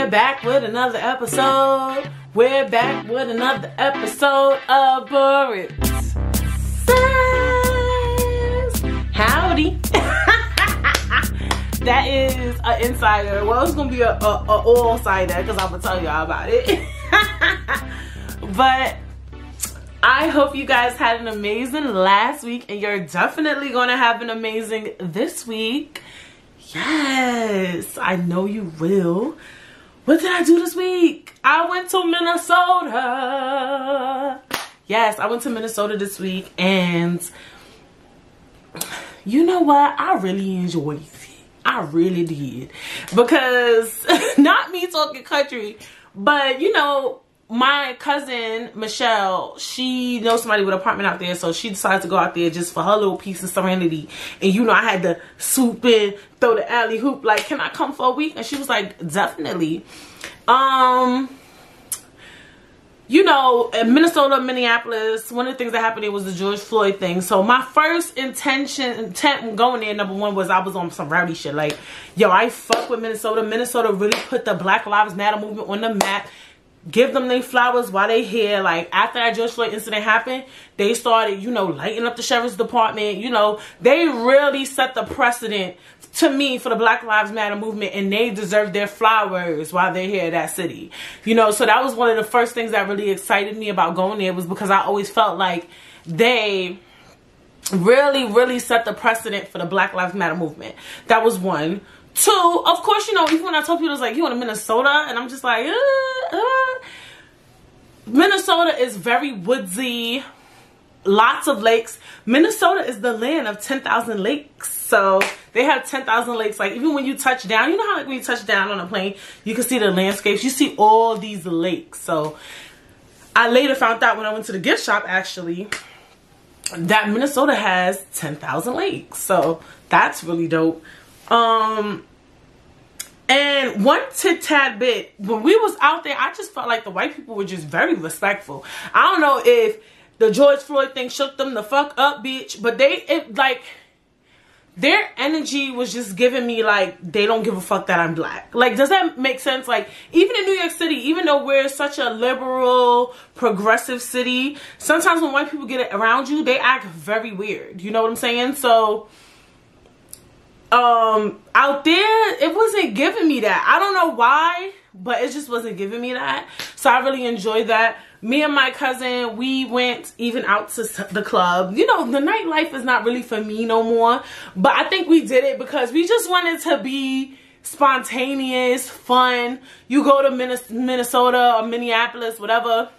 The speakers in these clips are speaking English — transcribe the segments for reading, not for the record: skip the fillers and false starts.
We're back with another episode. We're back with another episode of Boris Says. Howdy. That is an insider. Well, it's gonna be a all-sider because I'm gonna tell y'all about it. But I hope you guys had an amazing last week and you're definitely gonna have an amazing this week. Yes, I know you will. What did I do this week? I went to Minnesota. Yes, I went to Minnesota this week, and you know what? I really enjoyed it. I really did. Because, not me talking country, but you know, my cousin Michelle, she knows somebody with an apartment out there, so she decided to go out there just for her little piece of serenity. And you know, I had to swoop in, throw the alley hoop, like, can I come for a week? And she was like, definitely. You know, in Minnesota, Minneapolis, one of the things that happened there was the George Floyd thing. So my first intent going there, number one, was I was on some rowdy shit. Like, yo, I fuck with Minnesota. Minnesota really put the Black Lives Matter movement on the map. Give them their flowers while they here. Like, after that George Floyd incident happened, they started, you know, lighting up the sheriff's department. You know, they really set the precedent, to me, for the Black Lives Matter movement, and they deserve their flowers while they're here in that city. You know, so that was one of the first things that really excited me about going there, was because I always felt like they really set the precedent for the Black Lives Matter movement. That was one. Two, of course, you know, even when I told people, it's like, you in Minnesota? And I'm just like, Minnesota is very woodsy, lots of lakes. Minnesota is the land of 10,000 lakes. So they have 10,000 lakes. Like, even when you touch down, you know how, like, when you touch down on a plane, you can see the landscapes. You see all these lakes. So I later found out when I went to the gift shop, actually, that Minnesota has 10,000 lakes. So that's really dope. And one tad bit, when we was out there, I just felt like the white people were just very respectful. I don't know if the George Floyd thing shook them the fuck up, bitch, but like, their energy was just giving me, like, they don't give a fuck that I'm black. Like, does that make sense? Like, even in New York City, even though we're such a liberal, progressive city, sometimes when white people get around you, they act very weird. You know what I'm saying? So out there, it wasn't giving me that. I don't know why, but it just wasn't giving me that. So I really enjoyed that. Me and my cousin, we went even out to the club. You know, the nightlife is not really for me no more, but I think we did it because we just wanted to be spontaneous, fun. You go to Minnesota or Minneapolis, whatever,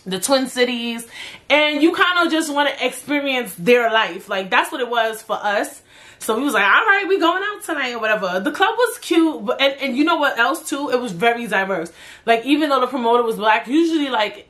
the Twin Cities, and you kind of just want to experience their life. Like, that's what it was for us. So we was like, all right, we going out tonight or whatever. The club was cute, but and you know what else too? It was very diverse. Like, even though the promoter was black, usually, like,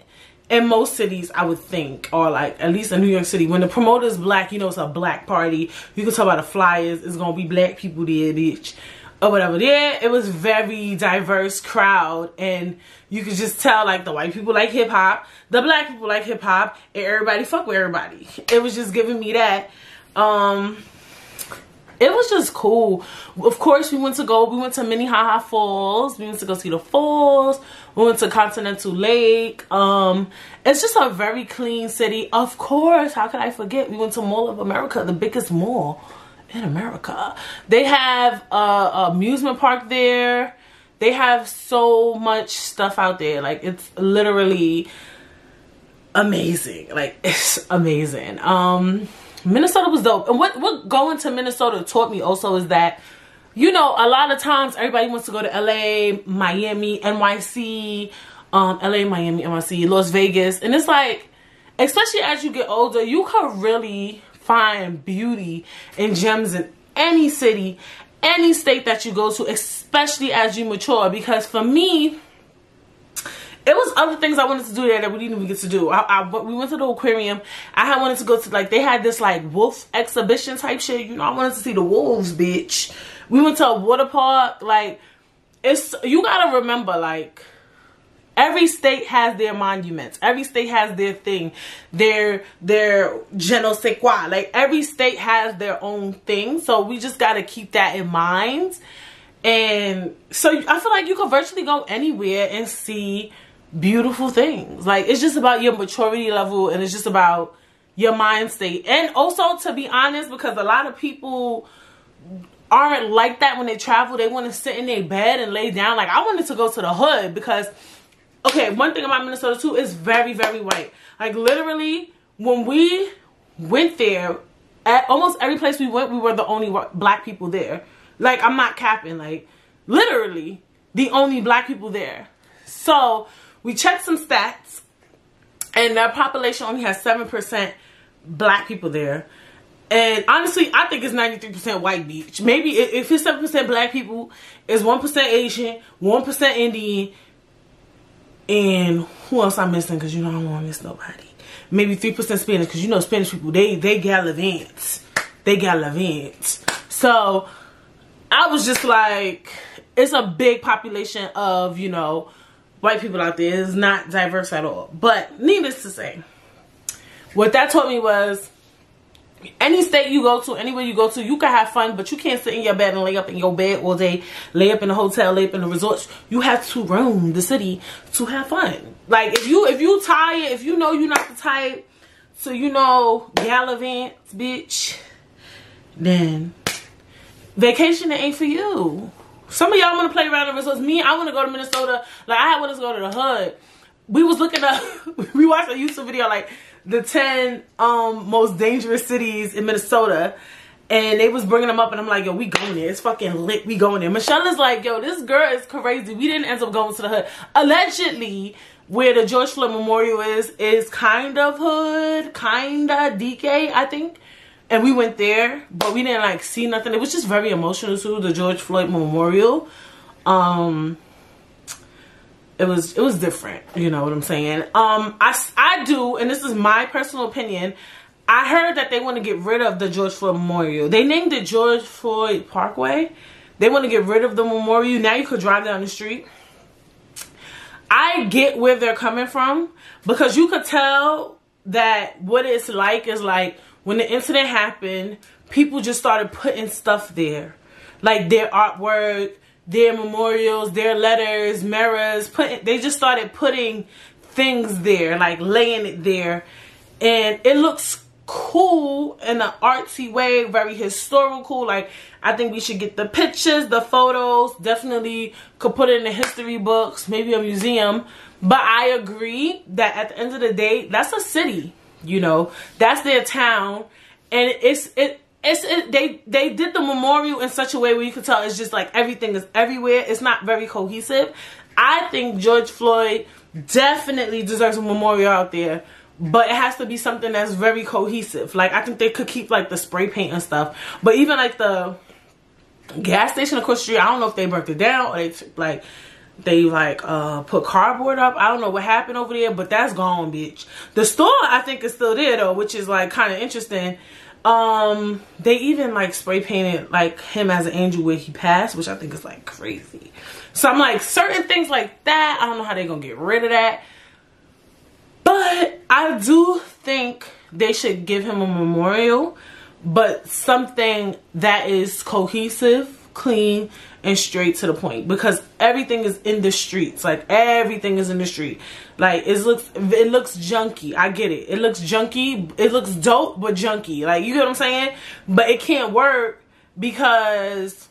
in most cities, I would think, or like at least in New York City, when the promoter is black, you know it's a black party. You can tell by the flyers, it's gonna be black people there, bitch, or whatever. Yeah, it was very diverse crowd, and you could just tell, like, the white people like hip hop, the black people like hip hop, and everybody fuck with everybody. It was just giving me that. It was just cool. Of course, we went to Minnehaha Falls. We went to go see the falls. We went to Continental Lake. It's just a very clean city. Of course, how could I forget? We went to Mall of America, the biggest mall in America. They have a amusement park there. They have so much stuff out there. Like, it's literally amazing. Like, it's amazing. Minnesota was dope. And what going to Minnesota taught me also is that, you know, a lot of times everybody wants to go to LA, Miami, NYC, LA, Miami, NYC, Las Vegas. And it's like, especially as you get older, you can really find beauty and gems in any city, any state that you go to, especially as you mature. Because for me, it was other things I wanted to do there that we didn't even get to do. We went to the aquarium. I had wanted to go to, like, they had this, like, wolf exhibition type shit. You know, I wanted to see the wolves, bitch. We went to a water park. Like, you gotta remember, like, every state has their monuments. Every state has their thing. Their je ne sais quoi. Like, every state has their own thing. So we just gotta keep that in mind. And so I feel like you could virtually go anywhere and see beautiful things. Like, it's just about your maturity level, and it's just about your mind state. And also, to be honest, because a lot of people aren't like that when they travel. They want to sit in their bed and lay down. Like, I wanted to go to the hood because, okay, one thing about Minnesota too is very, very white. Like, literally, when we went there, at almost every place we went, we were the only black people there. Like, I'm not capping. Like, literally the only black people there. So we checked some stats, and their population only has 7% black people there. And honestly, I think it's 93% white beach. Maybe if it's 7% black people, it's 1% Asian, 1% Indian, and who else I'm missing? Because, you know, I don't want to miss nobody. Maybe 3% Spanish, because, you know, Spanish people, they gallivant. They gallivant. So I was just like, it's a big population of, you know, white people out there. It's not diverse at all. But needless to say, what that taught me was, any state you go to, anywhere you go to, you can have fun, but you can't sit in your bed and lay up in your bed all day, lay up in the hotel, lay up in the resorts. You have to roam the city to have fun. Like, if you tired, if you know you're not the type to, you know, gallivant, bitch, then vacation ain't for you. Some of y'all want to play around in resorts. Me, I want to go to Minnesota. Like, I want to go to the hood. We was looking up, we watched a YouTube video, like, the 10 most dangerous cities in Minnesota, and they was bringing them up, and I'm like, yo, we going there. It's fucking lit. We going there. Michelle is like, yo, this girl is crazy. We didn't end up going to the hood. Allegedly, where the George Floyd Memorial is kind of hood, kind of DK, I think. And we went there, but we didn't like see nothing. It was just very emotional too, the George Floyd Memorial. It was different, you know what I'm saying? I do, and this is my personal opinion, I heard that they want to get rid of the George Floyd Memorial. They named it George Floyd Parkway. They want to get rid of the memorial. Now you could drive down the street. I get where they're coming from, because you could tell that what it's like is like, when the incident happened, people just started putting stuff there. Like their artwork, their memorials, their letters, mirrors, they just started putting things there, like laying it there. And it looks cool in an artsy way, very historical. Like, I think we should get the pictures, the photos, definitely could put it in the history books, maybe a museum. But I agree that at the end of the day, that's a city, you know, that's their town. And they did the memorial in such a way where you could tell it's just like everything is everywhere. It's not very cohesive. I think George Floyd definitely deserves a memorial out there, but it has to be something that's very cohesive. Like, I think they could keep like the spray paint and stuff, but even like the gas station across the street, I don't know if they burnt it down or they put cardboard up. I don't know what happened over there, but that's gone, bitch. The store, I think, is still there though, which is like kind of interesting. They even like spray painted like him as an angel where he passed, which I think is like crazy. So I'm like, certain things like that, I don't know how they're gonna get rid of that, but I do think they should give him a memorial, but something that is cohesive, clean, and straight to the point, because everything is in the streets. Like, everything is in the street. Like, it looks junky. I get it. It looks junky. It looks dope, but junky. Like, you get what I'm saying? But it can't work because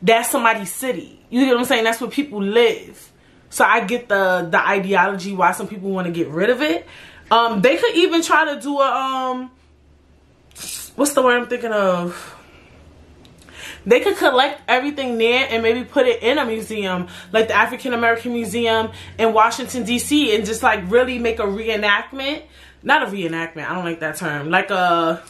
that's somebody's city. You get what I'm saying? That's where people live. So I get the ideology why some people want to get rid of it. They could even try to do a what's the word I'm thinking of? They could collect everything there and maybe put it in a museum, like the African American Museum in Washington, D.C., and just like really make a reenactment. Not a reenactment, I don't like that term. Like a,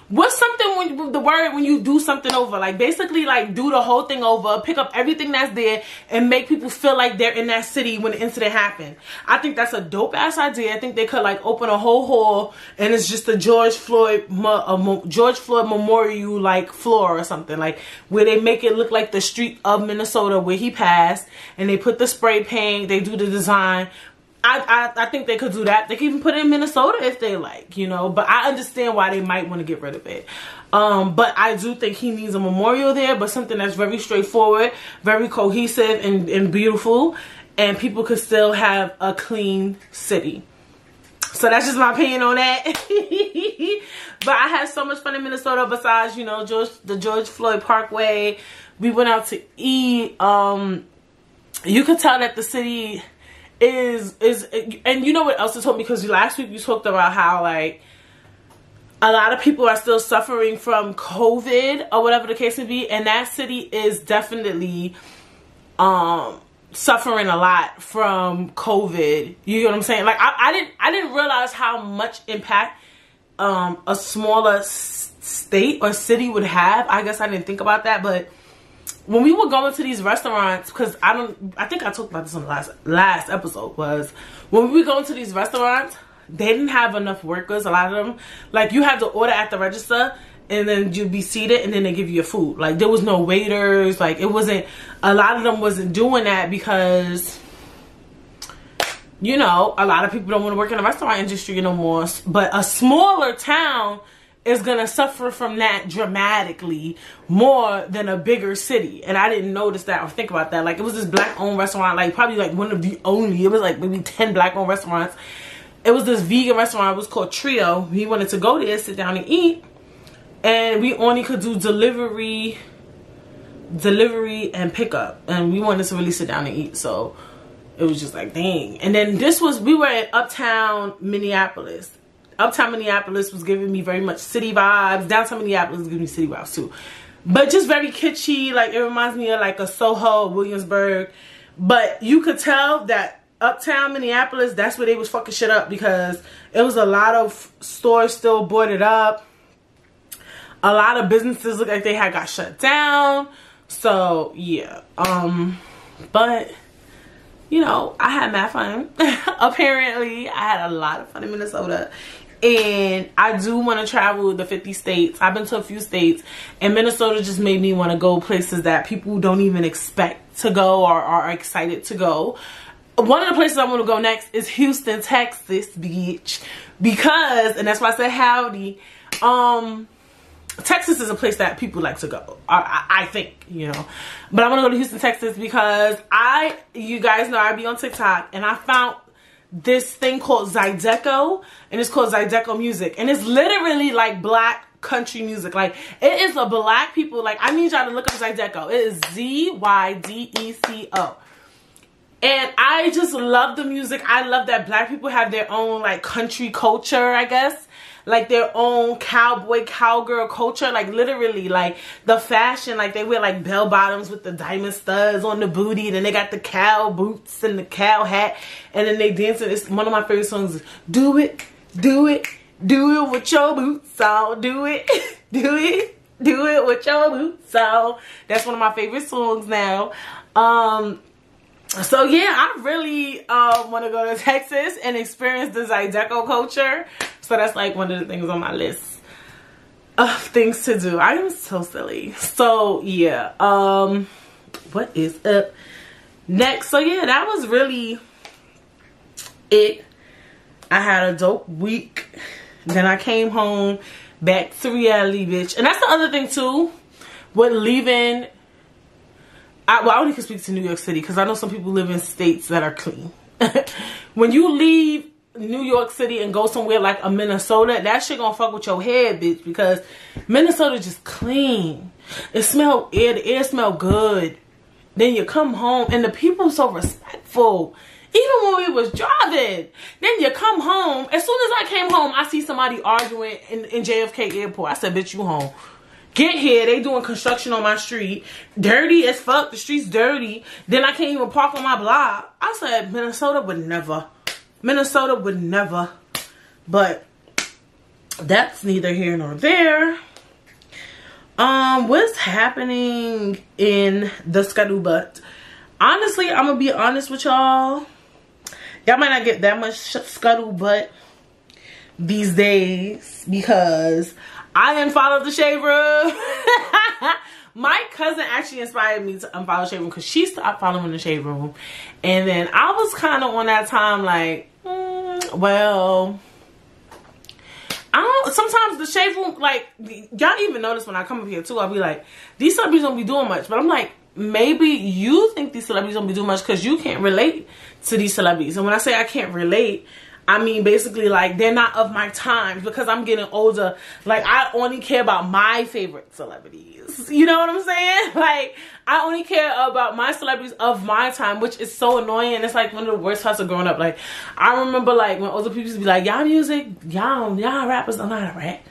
what's something when you do something over? Like, basically like do the whole thing over, pick up everything that's there and make people feel like they're in that city when the incident happened. I think that's a dope ass idea. I think they could like open a whole hall and it's just a George Floyd Memorial like floor or something, like where they make it look like the street of Minnesota where he passed, and they put the spray paint, they do the design. I think they could do that. They can even put it in Minnesota if they like, you know. But I understand why they might want to get rid of it. But I do think he needs a memorial there, but something that's very straightforward, very cohesive and beautiful, and people could still have a clean city. So that's just my opinion on that. But I had so much fun in Minnesota besides, you know, the George Floyd Parkway. We went out to eat. You could tell that the city is, and you know what else it told me? Because last week you talked about how, like, a lot of people are still suffering from COVID or whatever the case may be. And that city is definitely suffering a lot from COVID. You know what I'm saying? Like, I didn't realize how much impact a smaller state or city would have. I guess I didn't think about that. But when we were going to these restaurants, because I think I talked about this on the last episode, was when we were going to these restaurants, they didn't have enough workers. A lot of them, like, you had to order at the register and then you'd be seated and then they give you your food. Like, there was no waiters. Like, it wasn't, a lot of them wasn't doing that because, you know, a lot of people don't want to work in the restaurant industry no more. But a smaller town is going to suffer from that dramatically more than a bigger city. And I didn't notice that or think about that. Like, it was this black-owned restaurant, like, probably, like, one of the only, it was, like, maybe 10 black-owned restaurants. It was this vegan restaurant. It was called Trio. We wanted to go there, sit down and eat. And we only could do delivery and pickup. And we wanted to really sit down and eat. So it was just like, dang. And then we were at Uptown Minneapolis. Uptown Minneapolis was giving me very much city vibes. Downtown Minneapolis was giving me city vibes too. But just very kitschy. Like, it reminds me of like a Soho, Williamsburg. But you could tell that Uptown Minneapolis, that's where they was fucking shit up, because it was a lot of stores still boarded up. A lot of businesses looked like they had got shut down. So yeah. But you know, I had mad fun. Apparently I had a lot of fun in Minnesota. And I do want to travel the 50 states. I've been to a few states, and Minnesota just made me want to go places that people don't even expect to go or are excited to go. One of the places I want to go next is Houston, Texas, bitch. Because, and that's why I said howdy, Texas is a place that people like to go. I think, you know. But I want to go to Houston, Texas because you guys know I be on TikTok, and I found this thing called Zydeco, and it's called Zydeco music. And it's literally like black country music. Like, it is a black people, like, I need y'all to look up Zydeco. It is Zydeco. And I just love the music. I love that black people have their own, like, country culture, I guess. Like, their own cowboy, cowgirl culture. Like, literally, like, the fashion. Like, they wear, like, bell bottoms with the diamond studs on the booty. And then they got the cow boots and the cow hat. And then they dance. It's one of my favorite songs is, do it, do it, do it with your boots on. Do it, do it, do it with your boots on. That's one of my favorite songs now. So yeah, I really want to go to Texas and experience the Zydeco culture. So that's like one of the things on my list of things to do. I am so silly. So yeah, what is up next? So yeah, that was really it. I had a dope week. Then I came home, back to reality, bitch. And that's the other thing too, with leaving. I only can speak to New York City because I know some people live in states that are clean. When you leave New York City and go somewhere like a Minnesota, that shit gonna fuck with your head, bitch, because Minnesota just clean. The air smell good. Then you come home and the people so respectful. Even when we was driving, then you come home. As soon as I came home, I see somebody arguing in JFK Airport. I said, bitch, you home. Get here, they doing construction on my street. Dirty as fuck, the street's dirty. Then I can't even park on my block. I said, Minnesota would never. Minnesota would never. But that's neither here nor there. What's happening in the scuttlebutt? Honestly, I'm gonna be honest with y'all. Y'all might not get that much scuttlebutt these days because I unfollowed the Shade Room. my cousin actually inspired me to unfollow Shade Room because she stopped following the Shade Room. And then I was kind of on that time like, well, I don't, sometimes the Shade Room, like, y'all even notice when I come up here too, I'll be like, these celebrities don't be doing much. But I'm like, maybe you think these celebrities don't be doing much because you can't relate to these celebrities. And when I say I can't relate, I mean basically like they're not of my time because I'm getting older. Like I only care about my favorite celebrities. You know what I'm saying? Like I only care about my celebrities of my time, which is so annoying. And it's like one of the worst parts of growing up. Like I remember like when older people used to be like, y'all music, y'all rappers don't know how to rap.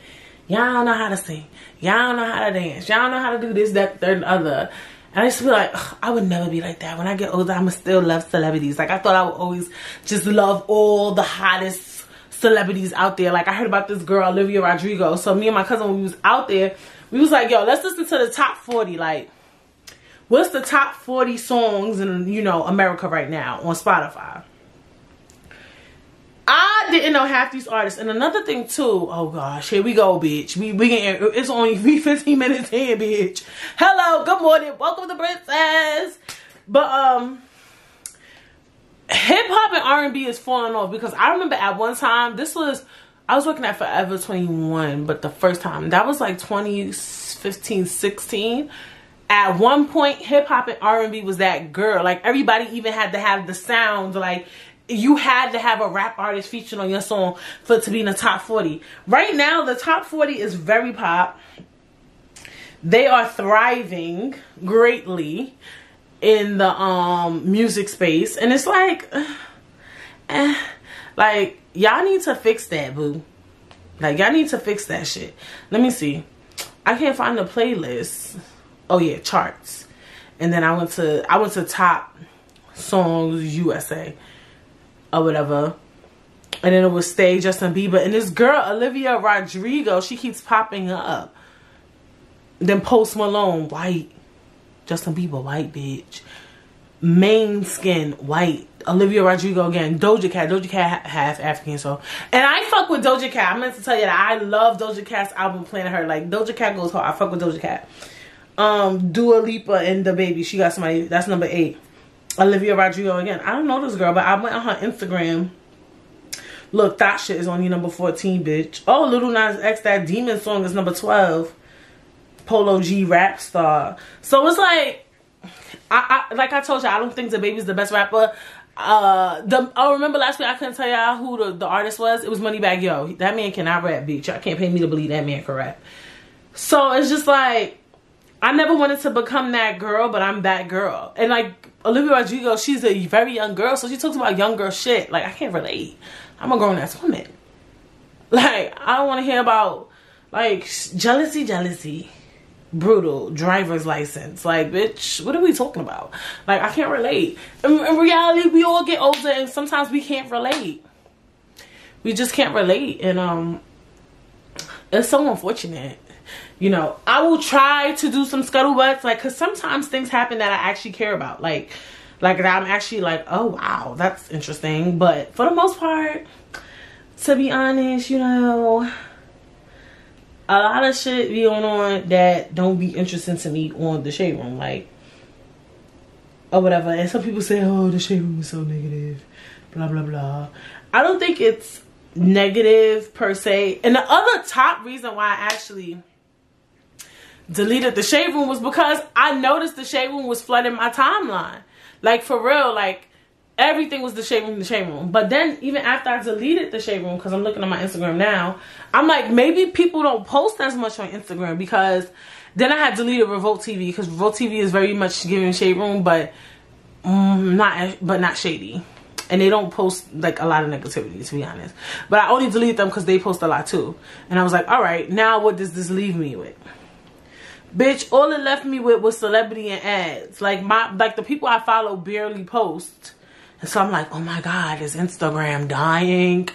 Y'all don't know how to sing. Y'all don't know how to dance. Y'all don't know how to do this, that, third, and other. And I used to be like, I would never be like that. When I get older, I'ma still love celebrities. Like, I thought I would always just love all the hottest celebrities out there. Like, I heard about this girl, Olivia Rodrigo. So, me and my cousin, when we was out there, we was like, yo, let's listen to the top 40. Like, what's the top 40 songs in, you know, America right now on Spotify? I didn't know half these artists. And another thing too, oh gosh, here we go, bitch. It's only 15 minutes in, bitch. Hello, good morning, welcome to Princess. But hip hop and R&B is falling off because I remember at one time, I was working at Forever 21, but the first time, that was like 2015, 16. At one point, hip hop and R&B was that girl. Like everybody even had to have the sound, like you had to have a rap artist featured on your song for it to be in the top 40. Right now, the top 40 is very pop. They are thriving greatly in the music space. And it's like, like, y'all need to fix that, boo. Like, y'all need to fix that shit. Let me see. I can't find the playlist. Oh, yeah, charts. And then I went to top songs USA. Or whatever, and then it would stay Justin Bieber, and this girl Olivia Rodrigo, she keeps popping up. Then Post Malone, white. Justin Bieber, white, bitch. Main skin, white. Olivia Rodrigo again. Doja Cat half African, so. And I fuck with Doja Cat. I meant to tell you that I love Doja Cat's album Planet Her. Like Doja Cat goes hard. I fuck with Doja Cat. Dua Lipa and the baby. She got somebody. That's number 8. Olivia Rodrigo again. I don't know this girl, but I went on her Instagram. Look, that shit is only number 14, bitch. Oh, Lil Nas X, that Demon song is number 12. Polo G rap star. So it's like, like I told you, I don't think the baby's the best rapper. I remember last week I couldn't tell y'all who the artist was. It was Moneybagg Yo. That man cannot rap, bitch. Y'all can't pay me to believe that man can rap. So it's just like, I never wanted to become that girl, but I'm that girl. And like Olivia Rodrigo, she's a very young girl, so she talks about young girl shit. Like I can't relate. I'm a grown ass woman. Like I don't want to hear about like jealousy, brutal, driver's license. Like bitch, what are we talking about? Like I can't relate. In reality, we all get older, and sometimes we can't relate. We just can't relate, and it's so unfortunate. You know, I will try to do some scuttlebutts, like, because sometimes things happen that I actually care about. Like I'm actually like, oh, wow, that's interesting. But for the most part, to be honest, you know, a lot of shit be going on that don't be interesting to me on the Shade Room, like, or whatever. And some people say, oh, the Shade Room is so negative, blah, blah, blah. I don't think it's negative per se. And the other top reason why I actually deleted the Shade Room was because I noticed the Shade Room was flooding my timeline. Like for real, like everything was the Shade Room. But then even after I deleted the Shade Room, because I'm looking at my Instagram now, I'm like, maybe people don't post as much on Instagram, because then I had deleted Revolt TV, because Revolt TV is very much giving Shade Room, but not shady. And they don't post like a lot of negativity, to be honest. But I only delete them because they post a lot too. And I was like, all right, now what does this leave me with? Bitch, all it left me with was celebrity and ads. Like the people I follow barely post. And so I'm like, oh my God, is Instagram dying?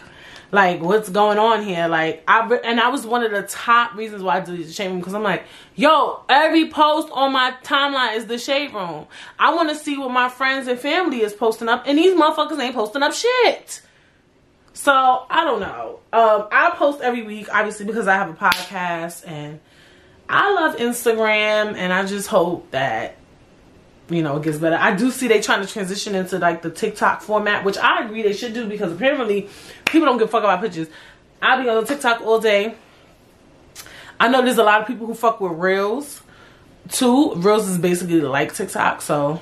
Like, what's going on here? Like, I was one of the top reasons why I deleted the Shade Room, because I'm like, yo, every post on my timeline is the Shade Room. I want to see what my friends and family is posting up, and these motherfuckers ain't posting up shit. So, I don't know. I post every week, obviously, because I have a podcast, and I love Instagram, and I just hope that, you know, it gets better. I do see they trying to transition into like the TikTok format, which I agree they should do, because apparently people don't give a fuck about pictures. I be on TikTok all day. I know there's a lot of people who fuck with Reels too. Reels is basically like TikTok, so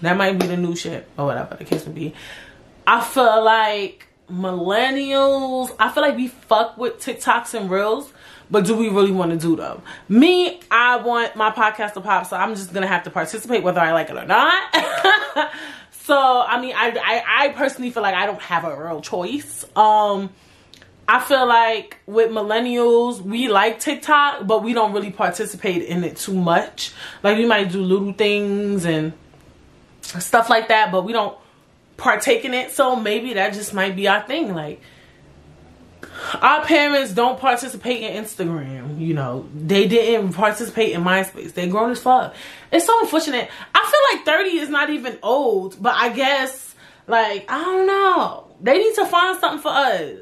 that might be the new shit or whatever the case may be. I feel like millennials, I feel like we fuck with TikToks and Reels, but do we really want to do them? Me, I want my podcast to pop, so I'm just gonna have to participate whether I like it or not. So I mean, I personally feel like I don't have a real choice. I feel like with millennials, we like TikTok, but we don't really participate in it too much. Like, we might do little things and stuff like that, but we don't partake in it. So maybe that just might be our thing. Like, our parents don't participate in Instagram, you know. They didn't participate in MySpace. They grown as fuck. It's so unfortunate. I feel like 30 is not even old, but I guess, like, I don't know. They need to find something for us.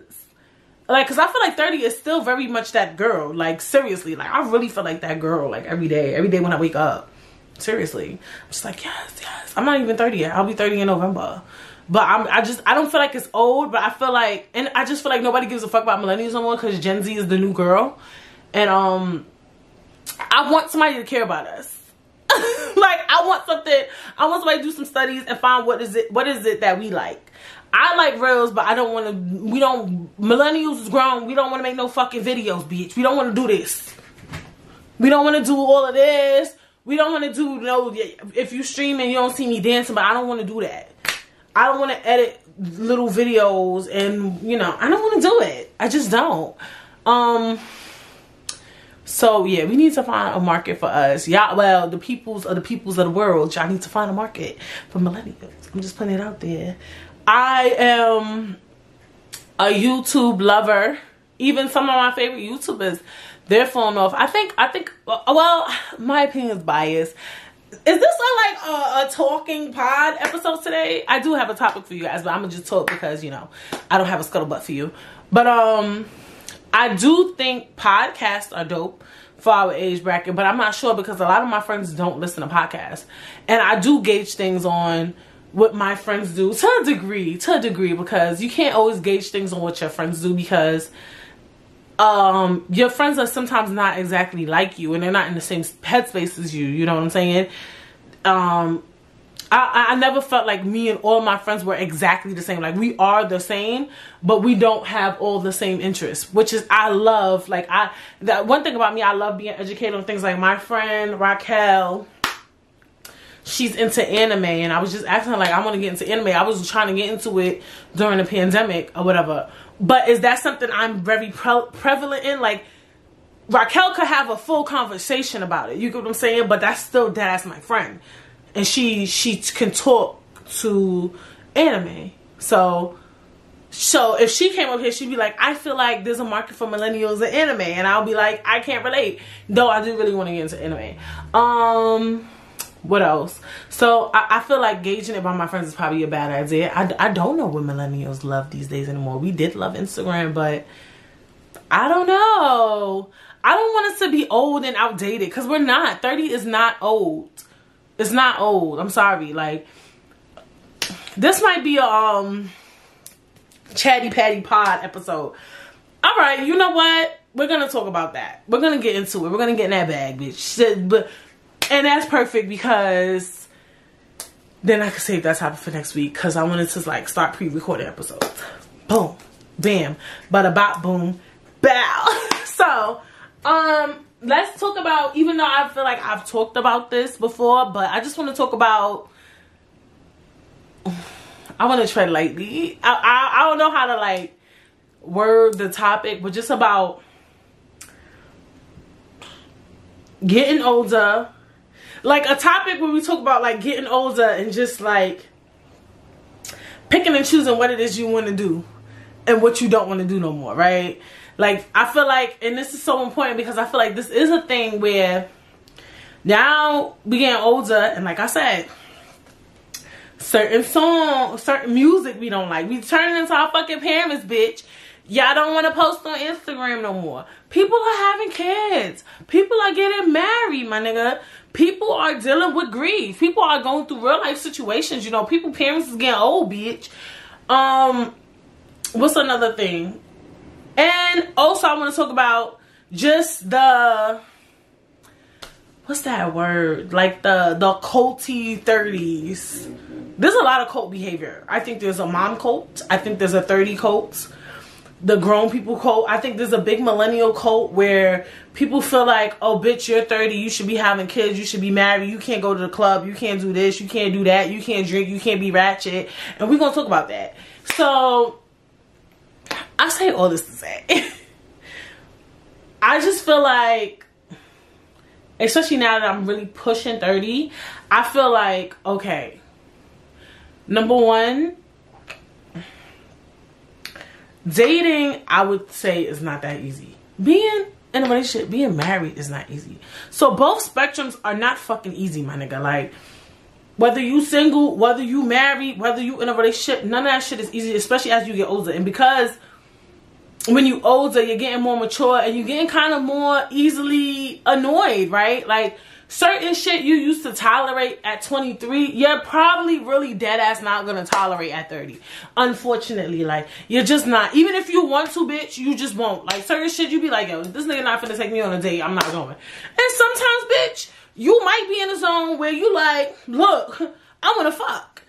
Like, cause I feel like 30 is still very much that girl. Like, seriously, like, I really feel like that girl, like, every day when I wake up. Seriously. I'm just like, yes. I'm not even 30 yet. I'll be 30 in November. But I don't feel like it's old, but I feel like, and I just feel like nobody gives a fuck about millennials no more, because Gen Z is the new girl. And I want somebody to care about us. Like, I want somebody to do some studies and find what is it that we like. I like Reels, but millennials is grown. We don't want to make no fucking videos, bitch. We don't want to do this. We don't want to do all of this. We don't want to do, if you stream and you don't see me dancing, but I don't want to do that. I don't want to edit little videos and, I don't want to do it. I just don't. So yeah, we need to find a market for us. Y'all, well, the peoples of the world, y'all need to find a market for millennials. I'm just putting it out there. I am a YouTube lover. Even some of my favorite YouTubers, they're falling off. I think, well, my opinion is biased. Is this a talking pod episode today? I do have a topic for you guys, but I'm gonna just talk because, I don't have a scuttlebutt for you. But I do think podcasts are dope for our age bracket, but I'm not sure because a lot of my friends don't listen to podcasts. And I do gauge things on what my friends do to a degree, because you can't always gauge things on what your friends do, because your friends are sometimes not exactly like you, and they're not in the same headspace as you. You know what I'm saying? I never felt like me and all my friends were exactly the same. Like, we are the same, but we don't have all the same interests, which is, I love. Like, that one thing about me, I love being educated on things. Like, my friend Raquel, she's into anime, and I was just asking her, like, I want to get into anime. I was trying to get into it during the pandemic or whatever. But is that something I'm very prevalent in? Like, Raquel could have a full conversation about it. You get what I'm saying? But that's my friend. And she can talk to anime. So if she came up here, she'd be like, I feel like there's a market for millennials in anime. And I'll be like, I can't relate. Though I do really want to get into anime. What else? So I feel like gauging it by my friends is probably a bad idea. I don't know what millennials love these days anymore. We did love Instagram, but I don't know. I don't want us to be old and outdated, because we're not. 30 is not old. It's not old. I'm sorry. Like, this might be a Chatty Patty Pod episode. All right, you know what? We're gonna talk about that. We're gonna get into it. We're gonna get in that bag, bitch. And that's perfect, because then I can save that topic for next week, because I wanted to, like, start pre-recording episodes. Boom, bam, bada bop, boom, bow. So, let's talk about, even though I feel like I've talked about this before, but I just want to talk about, I want to tread lightly. I don't know how to, like, word the topic, but just about getting older. Like, a topic where we talk about, like, getting older and just, like, picking and choosing what it is you want to do and what you don't want to do no more, right? Like, I feel like, and this is so important, because I feel like this is a thing where now we getting older, and like I said, certain songs, certain music we don't like. We turning into our fucking parents, bitch. Y'all don't want to post on Instagram no more. People are having kids. People are getting married, my nigga. People are dealing with grief. People are going through real life situations. You know, parents is getting old, bitch. What's another thing? And also I want to talk about just the, what's that word? Like the culty 30s. There's a lot of cult behavior. I think there's a mom cult. I think there's a 30 cult. The grown people cult. I think there's a big millennial cult where people feel like, oh bitch, you're 30, you should be having kids, you should be married, you can't go to the club, you can't do this, you can't do that, you can't drink, you can't be ratchet. And we're gonna talk about that. So I say all this to say I just feel like, especially now that I'm really pushing 30, I feel like, okay, number one, dating, I would say, is not that easy. Being in a relationship, being married is not easy. So both spectrums are not fucking easy, my nigga. Like, whether you single, whether you married, whether you in a relationship, none of that shit is easy, especially as you get older. And because when you older, you're getting more mature and you're getting kind of more easily annoyed, right? Like, certain shit you used to tolerate at 23, you're probably really dead ass not gonna tolerate at 30. Unfortunately, like, you're just not. Even if you want to, bitch, you just won't. Like, certain shit you be like, yo, this nigga not finna take me on a date, I'm not going. And sometimes, bitch, you might be in a zone where you like, look, I wanna fuck.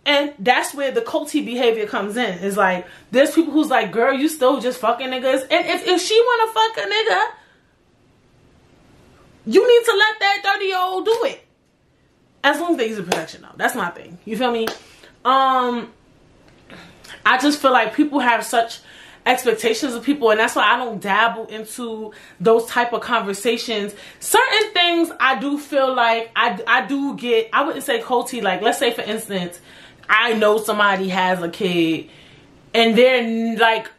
And that's where the culty behavior comes in. It's like, there's people who's like, girl, you still just fucking niggas. And if she wanna fuck a nigga, you need to let that 30-year-old do it. As long as they use a protection, though. That's my thing. You feel me? I just feel like people have such expectations of people, and that's why I don't dabble into those type of conversations. Certain things I do feel like I do get, I wouldn't say culty. Like, let's say, for instance, I know somebody has a kid, and they're like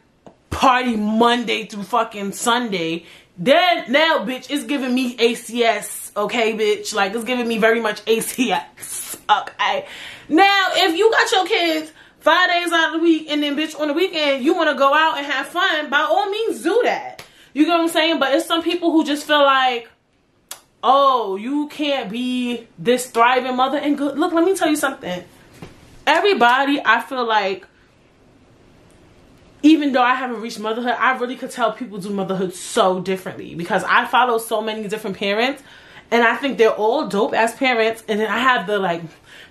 party Monday through fucking Sunday. Then now, bitch, it's giving me ACS, okay, bitch? Like, it's giving me very much ACS, okay? Now, if you got your kids 5 days out of the week, and then, bitch, on the weekend, you want to go out and have fun, by all means, do that. You get what I'm saying? But it's some people who just feel like, oh, you can't be this thriving mother and good. Look, let me tell you something. Everybody, I feel like, even though I haven't reached motherhood, I really could tell people do motherhood so differently, because I follow so many different parents, and I think they're all dope as parents. And then I have the, like,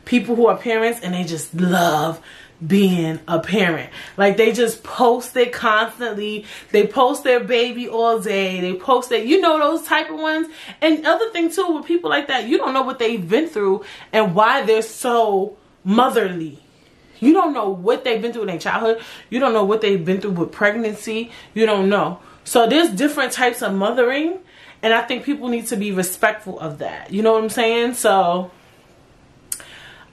people who are parents and they just love being a parent. Like, they just post it constantly. They post their baby all day. They post it, you know, those type of ones. And other thing too, with people like that, you don't know what they've been through and why they're so motherly. You don't know what they've been through in their childhood. You don't know what they've been through with pregnancy. You don't know. So there's different types of mothering, and I think people need to be respectful of that. You know what I'm saying? So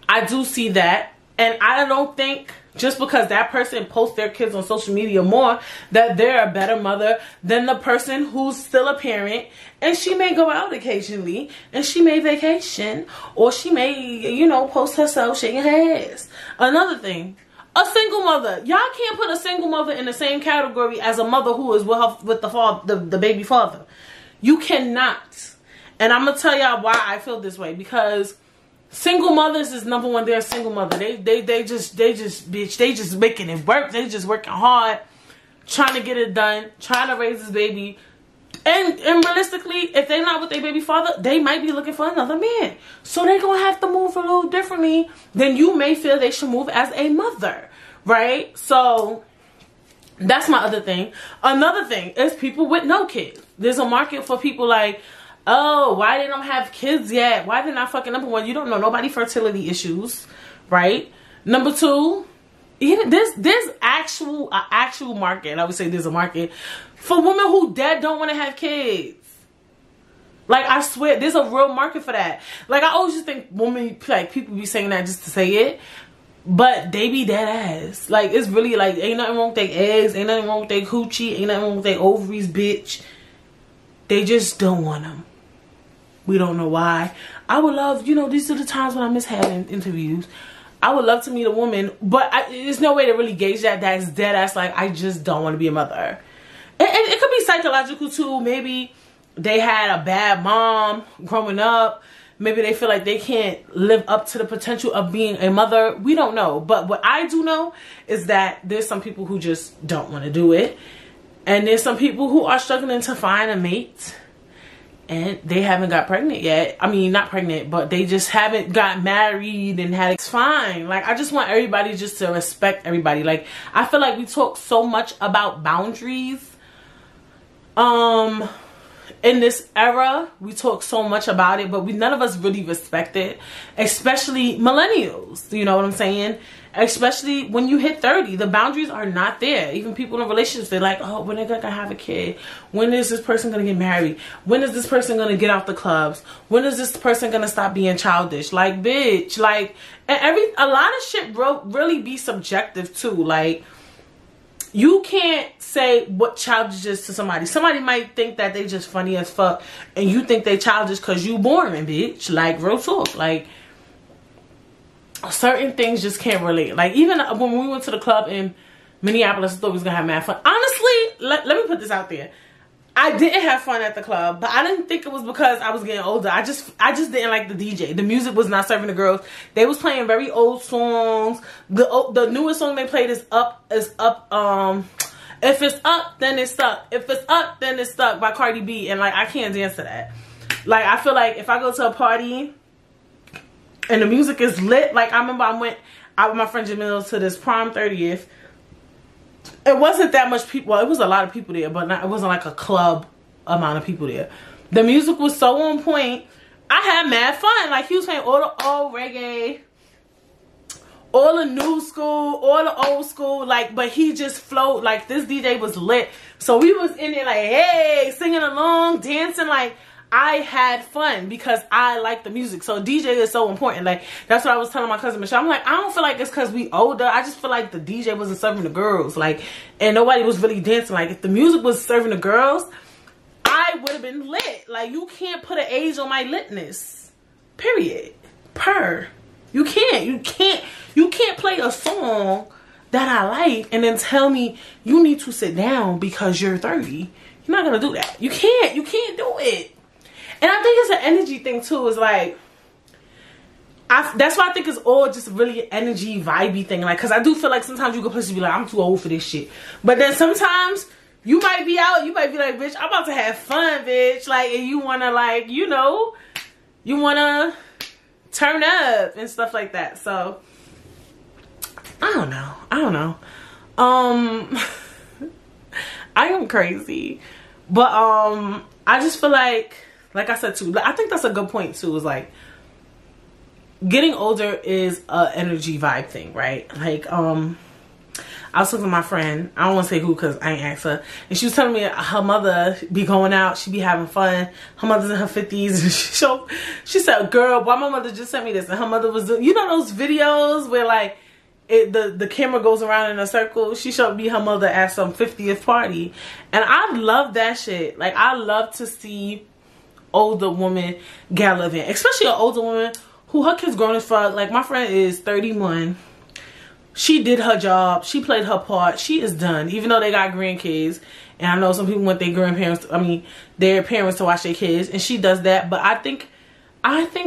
I do see that. And I don't think just because that person posts their kids on social media more, that they're a better mother than the person who's still a parent, and she may go out occasionally, and she may vacation, or she may, you know, post herself shaking her ass. Another thing, a single mother. Y'all can't put a single mother in the same category as a mother who is with the baby father. You cannot. And I'm gonna tell y'all why I feel this way, because single mothers is number one. They're a single mother. They just bitch. They just making it work. They just working hard, trying to get it done, trying to raise this baby. And realistically, if they're not with their baby father, they might be looking for another man. So they're gonna have to move a little differently than you may feel they should move as a mother, right? So that's my other thing. Another thing is people with no kids. There's a market for people like, oh, why they don't have kids yet? Why they're not fucking? Number one, you don't know nobody fertility issues, right? Number two, even there's actual market. I would say there's a market for women who don't want to have kids. Like, I swear, there's a real market for that. Like, I always just think women, like, people be saying that just to say it, but they be dead ass. Like, it's really like, ain't nothing wrong with their eggs, ain't nothing wrong with their coochie, ain't nothing wrong with their ovaries, bitch. They just don't want them. We don't know why. I would love, you know, these are the times when I miss having interviews. I would love to meet a woman, but there's no way to really gauge that. That's dead ass like, I just don't want to be a mother. And it could be psychological too. Maybe they had a bad mom growing up. Maybe they feel like they can't live up to the potential of being a mother. We don't know. But what I do know is that there's some people who just don't want to do it. And there's some people who are struggling to find a mate. And they haven't got pregnant yet. I mean, not pregnant, but they just haven't got married and had. It's fine. Like, I just want everybody just to respect everybody. Like, I feel like we talk so much about boundaries. In this era, we talk so much about it, but none of us really respect it. Especially millennials. You know what I'm saying? Especially when you hit 30, the boundaries are not there. Even people in relationships, they're like, oh, when are they gonna have a kid? When is this person gonna get married? When is this person gonna get off the clubs? When is this person gonna stop being childish? Like, bitch, like, and a lot of shit really be subjective too. Like, you can't say what childish is to somebody. Somebody might think that they just funny as fuck, and you think they childish because you boring, bitch. Like, real talk. Like, certain things just can't relate. Like, even when we went to the club in Minneapolis, I thought we was gonna have mad fun. Honestly, let me put this out there. I didn't have fun at the club, but I didn't think it was because I was getting older. I just didn't like the DJ. The music was not serving the girls. They was playing very old songs. The newest song they played is up. If it's up, then it's stuck. If it's up, then it's stuck by Cardi B. And like, I can't dance to that. Like, I feel like if I go to a party and the music is lit, like, I remember I went out with my friend Jamil to this prom 30th. It wasn't that much people. Well, it was a lot of people there, but it wasn't like a club amount of people there. The music was so on point. I had mad fun. Like, he was playing all the old reggae, all the new school, all the old school. Like, but he just flowed. Like, this DJ was lit. So we was in there like, hey, singing along, dancing. Like, I had fun because I like the music. So DJ is so important. Like, that's what I was telling my cousin Michelle. I'm like, I don't feel like it's because we older. I just feel like the DJ wasn't serving the girls. Like, and nobody was really dancing. Like, if the music was serving the girls, I would have been lit. Like, you can't put an age on my litness. Period. You can't play a song that I like and then tell me you need to sit down because you're 30. You're not gonna do that. You can't do it. And I think it's an energy thing too. It's like, that's why I think it's all just really an energy vibey thing. Like, cause I do feel like sometimes you go places and be like, I'm too old for this shit. But then sometimes you might be out, you might be like, bitch, I'm about to have fun, bitch. Like, and you wanna, like, you know, you wanna turn up and stuff like that. So I don't know. I am crazy. But I just feel like I said too, I think that's a good point too, is like, getting older is a energy vibe thing, right? Like, I was talking to my friend, I don't want to say who because I ain't asked her, and she was telling me her mother be going out, she be having fun, her mother's in her 50s, and she said, girl, why my mother just sent me this, and her mother was doing, you know those videos where like, the camera goes around in a circle. She showed me her mother at some 50th party, and I love that shit. Like, I love to see older women gallivant, especially an older woman who her kids grown as fuck. Like, my friend is 31. She did her job. She played her part. She is done, even though they got grandkids. And I know some people want their their parents to watch their kids, and she does that. But I think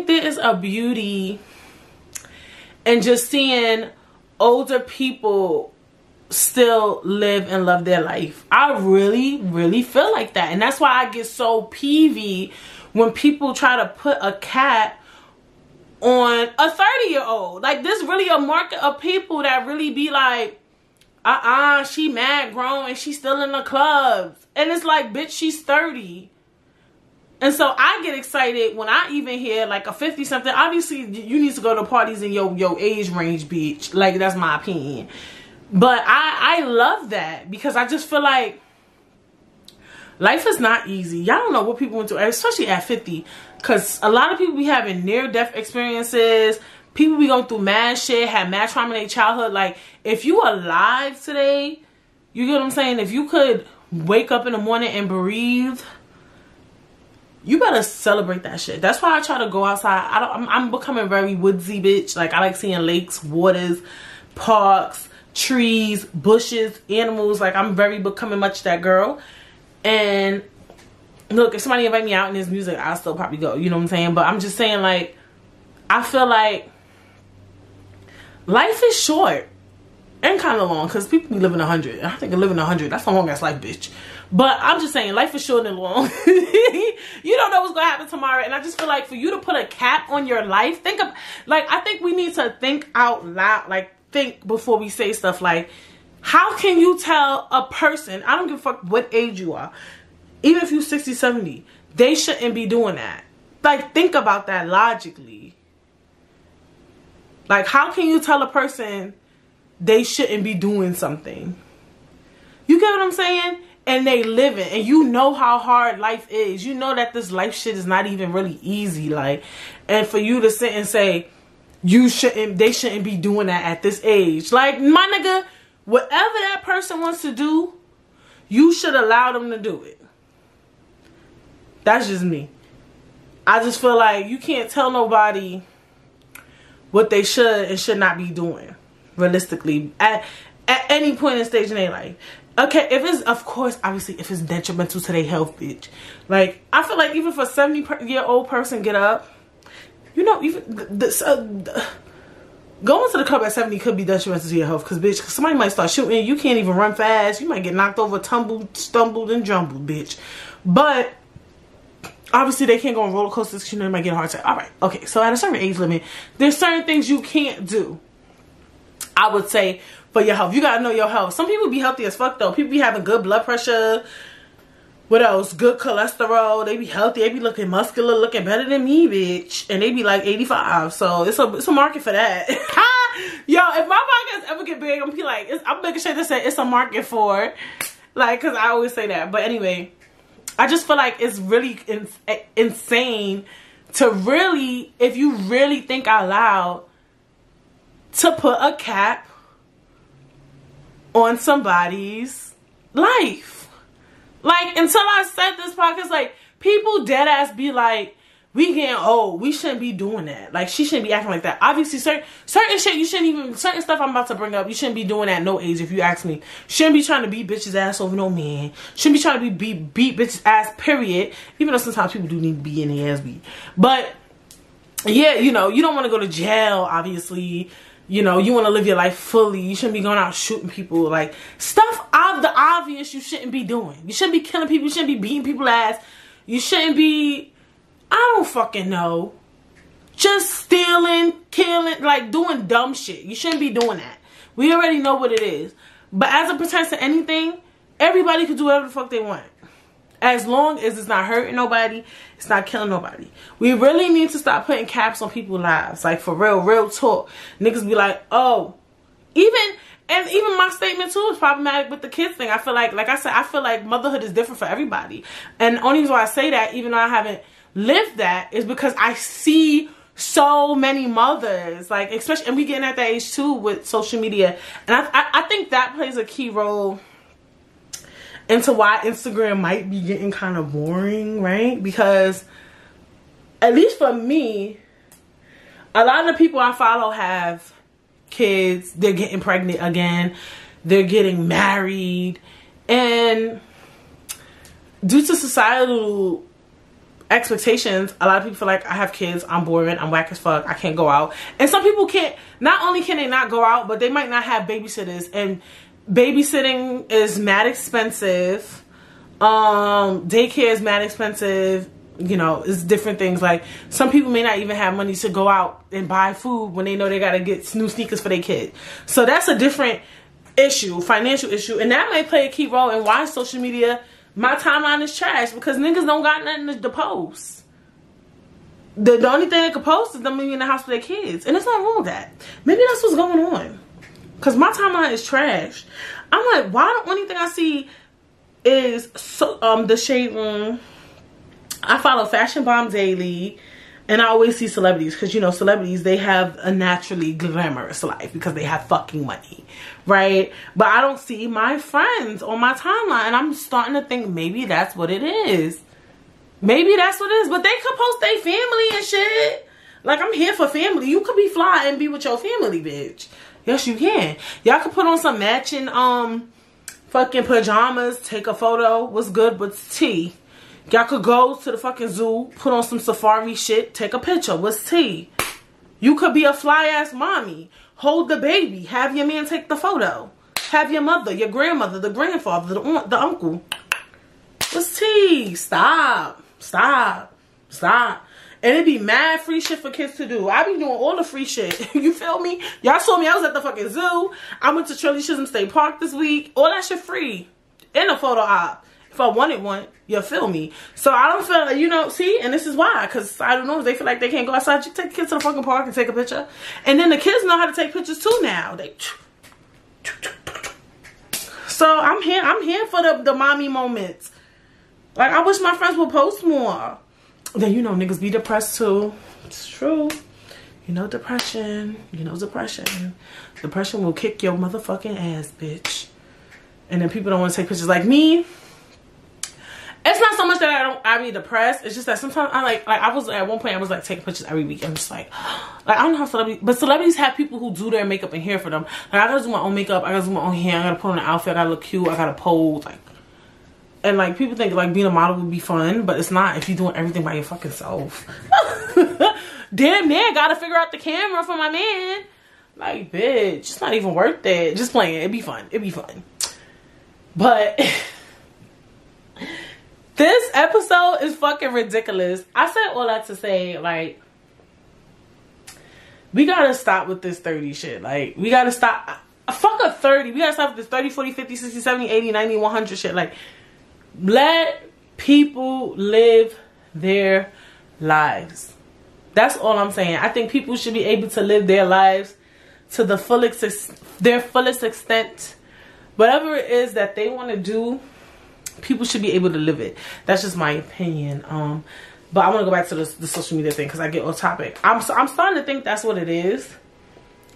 there is a beauty in just seeing older people still live and love their life. I really feel like that. And that's why I get so peevy when people try to put a cap on a 30-year-old. Like, there's really a market of people that really be like, she mad grown and she's still in the clubs. And it's like, bitch, she's 30. And so I get excited when I even hear like a 50-something. Obviously, you need to go to parties in your age range, bitch. Like, that's my opinion. But I love that because I just feel like life is not easy. Y'all don't know what people went through, especially at 50. Because a lot of people be having near-death experiences. People be going through mad shit, have mad trauma in their childhood. Like, if you alive today, you get what I'm saying? If you could wake up in the morning and breathe, you better celebrate that shit. That's why I try to go outside. I'm becoming very woodsy, bitch. Like, I like seeing lakes, waters, parks, trees, bushes, animals. Like, I'm very becoming much that girl. And look, if somebody invite me out and there's music, I'll still probably go. You know what I'm saying? But I'm just saying, like, I feel like life is short and kind of long, because people be living 100. I think living 100, that's a long ass life, bitch. But I'm just saying, life is short and long. You don't know what's gonna happen tomorrow. And I just feel like for you to put a cap on your life, think of, like, I think we need to think out loud, like, think before we say stuff. Like, how can you tell a person, I don't give a fuck what age you are, even if you're 60, 70, they shouldn't be doing that? Like, think about that logically. Like, how can you tell a person they shouldn't be doing something? You get what I'm saying? And they live it, and you know how hard life is. You know that this life shit is not even really easy. Like, and for you to sit and say they shouldn't be doing that at this age. Like, my nigga, whatever that person wants to do, you should allow them to do it. That's just me. I just feel like you can't tell nobody what they should and should not be doing, realistically, at any point in stage in their life. Okay, if it's, of course, obviously, if it's detrimental to their health, bitch. Like, I feel like even for a 70-year-old person get up, you know, even going to the club at 70 could be detrimental to your health, because, bitch, somebody might start shooting. You can't even run fast. You might get knocked over, tumbled, stumbled, and jumbled, bitch. But obviously, they can't go on roller coasters because, you know, they might get a heart attack. All right, okay, so at a certain age limit, there's certain things you can't do, I would say, for your health. You gotta know your health. Some people be healthy as fuck, though. People be having good blood pressure. What else? Good cholesterol. They be healthy. They be looking muscular, looking better than me, bitch. And they be like 85. So it's a market for that. Yo, if my podcast ever get big, I'm gonna be like, I'm making sure to say it's a market for it. Like, because I always say that. But anyway, I just feel like it's really insane to really, if you really think out loud, to put a cap on somebody's life. Like, until I said this podcast, like, people dead ass be like, we getting old, we shouldn't be doing that. Like, she shouldn't be acting like that. Obviously, certain shit you shouldn't even, certain stuff I'm about to bring up, you shouldn't be doing at no age, if you ask me. Shouldn't be trying to beat bitches ass over no man. Shouldn't be trying to beat bitches ass, period. Even though sometimes people do need to be in the ass beat. But yeah, you know, you don't want to go to jail, obviously. You know, you want to live your life fully. You shouldn't be going out shooting people. Like, stuff of the obvious you shouldn't be doing. You shouldn't be killing people. You shouldn't be beating people's ass. You shouldn't be, I don't fucking know, just stealing, killing, like doing dumb shit. You shouldn't be doing that. We already know what it is. But as it pertains to anything, everybody can do whatever the fuck they want. As long as it's not hurting nobody, it's not killing nobody. We really need to stop putting caps on people's lives. Like, for real talk. Niggas be like, oh, even my statement too is problematic with the kids thing. I feel like I said, I feel like motherhood is different for everybody. And the only reason why I say that, even though I haven't lived that, is because I see so many mothers, like, especially, and we getting at that age too with social media. And I think that plays a key role into why Instagram might be getting kind of boring, right? Because, at least for me, a lot of the people I follow have kids. They're getting pregnant again. They're getting married. And due to societal expectations, a lot of people feel like, I have kids, I'm boring, I'm whack as fuck, I can't go out. And some people can't, not only can they not go out, but they might not have babysitters. And babysitting is mad expensive. Daycare is mad expensive. You know, it's different things. Like, some people may not even have money to go out and buy food when they know they gotta get new sneakers for their kid. So that's a different issue, financial issue, and that may play a key role in why social media, my timeline is trash, because niggas don't got nothing to post. The only thing they can post is them being in the house with their kids, and it's not wrong with that. Maybe that's what's going on. Because my timeline is trash. I'm like, why the only thing I see is the Shade Room. I follow Fashion Bomb daily. And I always see celebrities. Because, you know, celebrities, they have a naturally glamorous life. Because they have fucking money. Right? But I don't see my friends on my timeline. And I'm starting to think maybe that's what it is. Maybe that's what it is. But they could post their family and shit. Like, I'm here for family. You could be fly and be with your family, bitch. Yes, you can. Y'all could put on some matching fucking pajamas, take a photo. What's good but tea? Y'all could go to the fucking zoo, put on some safari shit, take a picture. What's tea? You could be a fly ass mommy. Hold the baby. Have your man take the photo. Have your mother, your grandmother, the grandfather, the aunt, the uncle. What's tea? Stop. Stop. Stop. And it be mad free shit for kids to do. I be doing all the free shit. You feel me? Y'all saw me. I was at the fucking zoo. I went to Shirley Chisholm State Park this week. All that shit free. In a photo op. If I wanted one, you feel me? So I don't feel like, you know, see? And this is why. Because I don't know if they feel like they can't go outside. You take the kids to the fucking park and take a picture. And then the kids know how to take pictures too now. So I'm here for the mommy moments. Like, I wish my friends would post more. Then, you know, niggas be depressed too. It's true. You know depression. You know depression. Depression will kick your motherfucking ass, bitch. And then people don't want to take pictures like me. It's not so much that I be depressed. It's just that sometimes I was at one point I was like taking pictures every week. I'm just like I don't know how celebrities, but celebrities have people who do their makeup and hair for them. Like, I gotta do my own makeup. I gotta do my own hair. I gotta put on an outfit. I gotta look cute. I gotta pose. Like, and like people think like being a model would be fun, but it's not if you're doing everything by your fucking self. Damn man, gotta figure out the camera for my man. Like, bitch, it's not even worth it. Just playing. It'd be fun. It'd be fun. But this episode is fucking ridiculous. I said all that to say, like, we gotta stop with this 30 shit. Like, we gotta stop. Fuck a 30. We gotta stop with this 30, 40, 50, 60, 70, 80, 90, 100 shit. Like, let people live their lives. That's all I'm saying. I think people should be able to live their lives to the their fullest extent. Whatever it is that they want to do, people should be able to live it. That's just my opinion. But I want to go back to the social media thing because I get off topic. I'm starting to think that's what it is.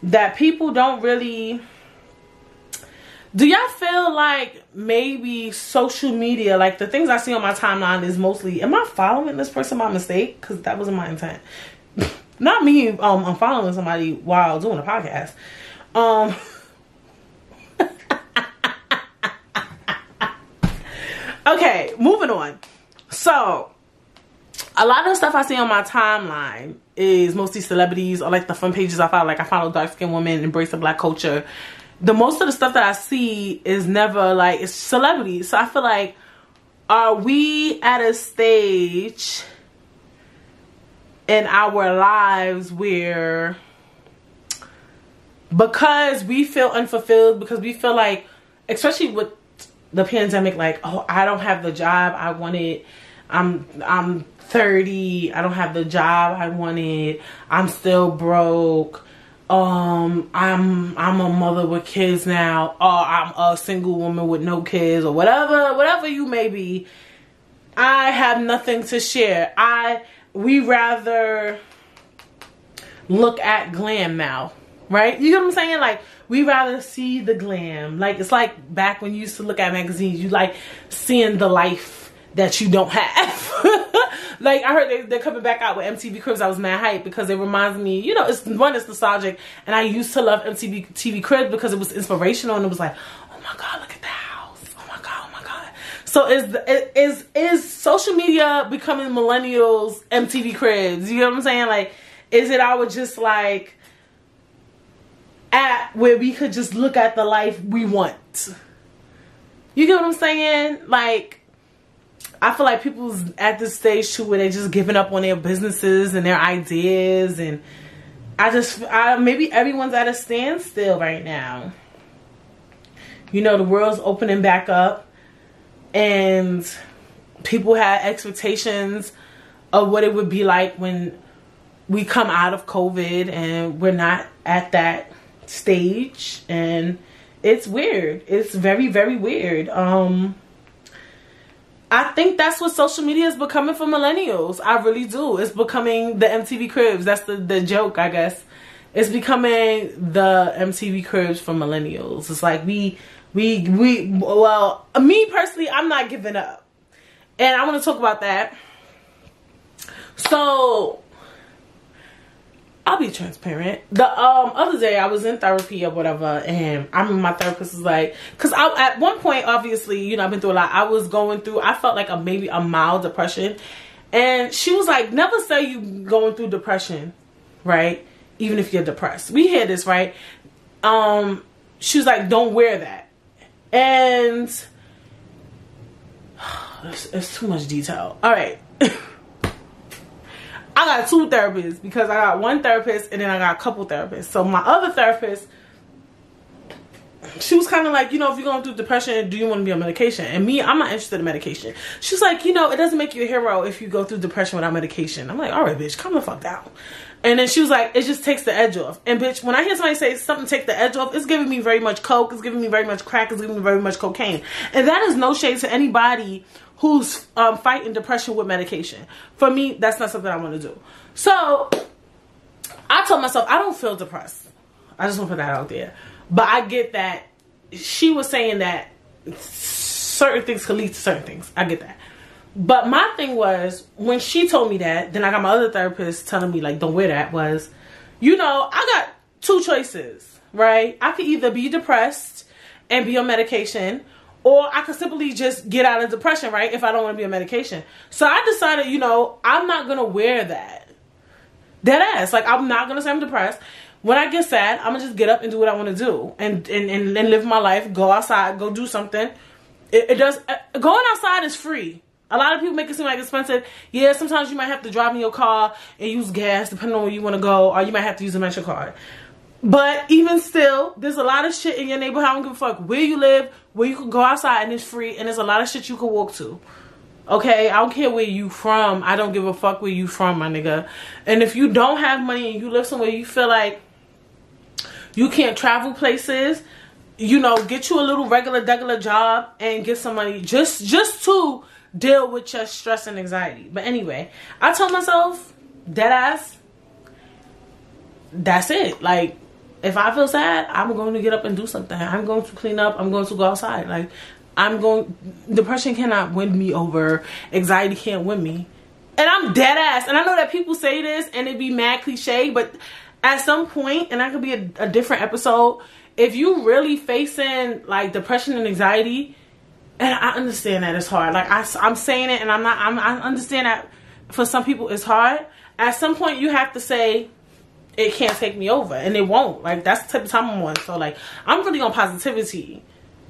That people don't really... Do y'all feel like maybe social media, like the things I see on my timeline is mostly... Am I following this person by mistake? Because that wasn't my intent. Not me I'm following somebody while doing a podcast. Okay, moving on. So, a lot of the stuff I see on my timeline is mostly celebrities or like the fun pages I follow. Like, I follow dark skinned women, embrace the black culture. Most of the stuff that I see is never like, it's celebrities. So I feel like, are we at a stage in our lives where, because we feel unfulfilled, because we feel like, especially with the pandemic, like, oh, I don't have the job I wanted. I'm 30. I don't have the job I wanted. I'm still broke. I'm a mother with kids now, or I'm a single woman with no kids, or whatever you may be. I have nothing to share. We rather look at glam now, right? You know what I'm saying? Like, we rather see the glam. Like, it's like back when you used to look at magazines, you like seeing the life that you don't have. Like, I heard they're coming back out with MTV Cribs. I was mad hype because it reminds me, you know, it's nostalgic, and I used to love MTV Cribs because it was inspirational, and it was like, oh my god, look at the house. Oh my god. So is social media becoming millennials MTV Cribs? You know what I'm saying? Like, is it our just like at where we could just look at the life we want? You get what I'm saying? Like, I feel like people's at this stage too where they're just giving up on their businesses and their ideas, and maybe everyone's at a standstill right now. You know, the world's opening back up, and people have expectations of what it would be like when we come out of COVID, and we're not at that stage, and it's weird. It's very, very weird. I think that's what social media is becoming for millennials. I really do. It's becoming the MTV Cribs. That's the joke, I guess. It's becoming the MTV Cribs for millennials. It's like well, me personally, I'm not giving up. And I want to talk about that. So I'll be transparent. The other day I was in therapy or whatever, and I remember my therapist was like, because at one point, obviously, you know, I've been through a lot. I felt like maybe a mild depression, and she was like, never say you going through depression, right? Even if you're depressed. We hear this, right? She was like, don't wear that. And it's too much detail. All right. I got two therapists because I got one therapist and then I got a couple therapists. So my other therapist, she was kind of like, you know, if you're going through depression, do you want to be on medication? And me, I'm not interested in medication. She's like, you know, it doesn't make you a hero if you go through depression without medication. I'm like, all right, bitch, calm the fuck down. And then she was like, it just takes the edge off. And bitch, when I hear somebody say something take the edge off, it's giving me very much coke, it's giving me very much crack, it's giving me very much cocaine. And that is no shade to anybody who's fighting depression with medication. For me, that's not something I want to do. So I told myself, I don't feel depressed. I just want to put that out there. But I get that she was saying that certain things could lead to certain things. I get that. But my thing was, when she told me that, then I got my other therapist telling me, like, don't wear that, was, you know, I got two choices, right? I could either be depressed and be on medication, or I could simply just get out of depression, right? If I don't want to be on medication. So I decided, you know, I'm not going to wear that. Dead ass. Like, I'm not going to say I'm depressed. When I get sad, I'm going to just get up and do what I want to do. And live my life. Go outside. Go do something. Going outside is free. A lot of people make it seem like expensive. Yeah, sometimes you might have to drive in your car and use gas depending on where you want to go. Or you might have to use a Metro card. But even still, there's a lot of shit in your neighborhood. I don't give a fuck where you live, where you can go outside and it's free. And there's a lot of shit you can walk to. Okay? I don't care where you from. I don't give a fuck where you from, my nigga. And if you don't have money and you live somewhere you feel like you can't travel places, you know, get you a little regular job and get some money just to deal with your stress and anxiety. But anyway, I told myself, dead ass, that's it. Like, if I feel sad, I'm going to get up and do something. I'm going to clean up. I'm going to go outside. Like, depression cannot win me over. Anxiety can't win me. And I'm dead ass. And I know that people say this and it be mad cliche, but at some point, and that could be a different episode, if you really facing like depression and anxiety, and I understand that it's hard. Like, I'm saying it and I understand that for some people it's hard. At some point you have to say, it can't take me over, and it won't. Like, that's the type of time I'm on. So like, I'm really on positivity,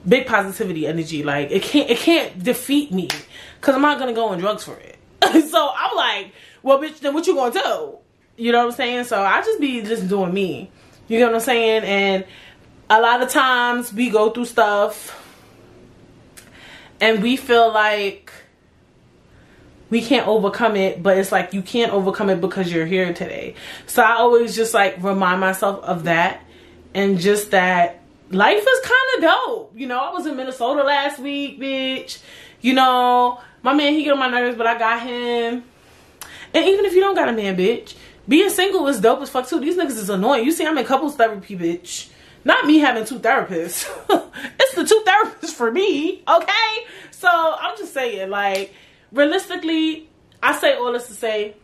big positivity energy. Like, it can't defeat me, because I'm not gonna go on drugs for it. So I'm like, well, bitch, then what you gonna do? You know what I'm saying? So I just be doing me. You know what I'm saying? And a lot of times we go through stuff and we feel like we can't overcome it, but it's like you can't overcome it because you're here today. So I always just like remind myself of that, and just that life is kind of dope. You know, I was in Minnesota last week, bitch. You know, my man, he get on my nerves, but I got him. And even if you don't got a man, bitch, being single is dope as fuck too. These niggas is annoying. You see, I'm in couples therapy, bitch. Not me having two therapists. It's the two therapists for me, okay? So I'm just saying, like, realistically, I say all this to say,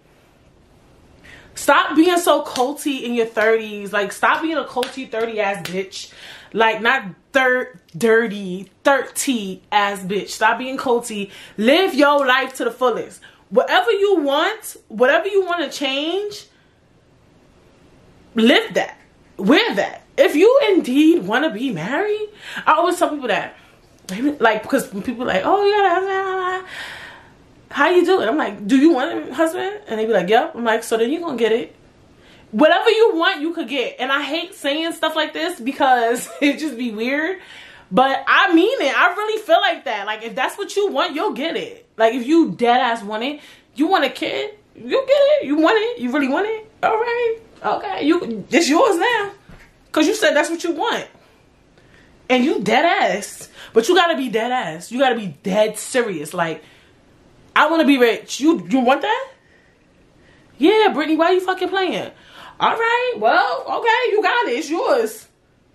stop being so culty in your 30s. Like, stop being a culty 30-ass bitch. Like, not dirty, 30-ass bitch. Stop being culty. Live your life to the fullest. Whatever you want to change, live that. Wear that. If you indeed want to be married, I always tell people that. Like, because when people are like, oh, you got a husband, how you do it? I'm like, do you want a husband? And they be like, yep. I'm like, so then you're going to get it. Whatever you want, you could get. And I hate saying stuff like this because it just be weird. But I mean it. I really feel like that. Like, if that's what you want, you'll get it. Like, if you dead ass want it, you want a kid, you get it. You want it. You really want it. All right. Okay. It's yours now. Because you said that's what you want. And you dead ass. But you got to be dead ass. You got to be dead serious. Like, I want to be rich. You want that? Yeah, Brittany, why are you fucking playing? All right. Well, okay. You got it. It's yours.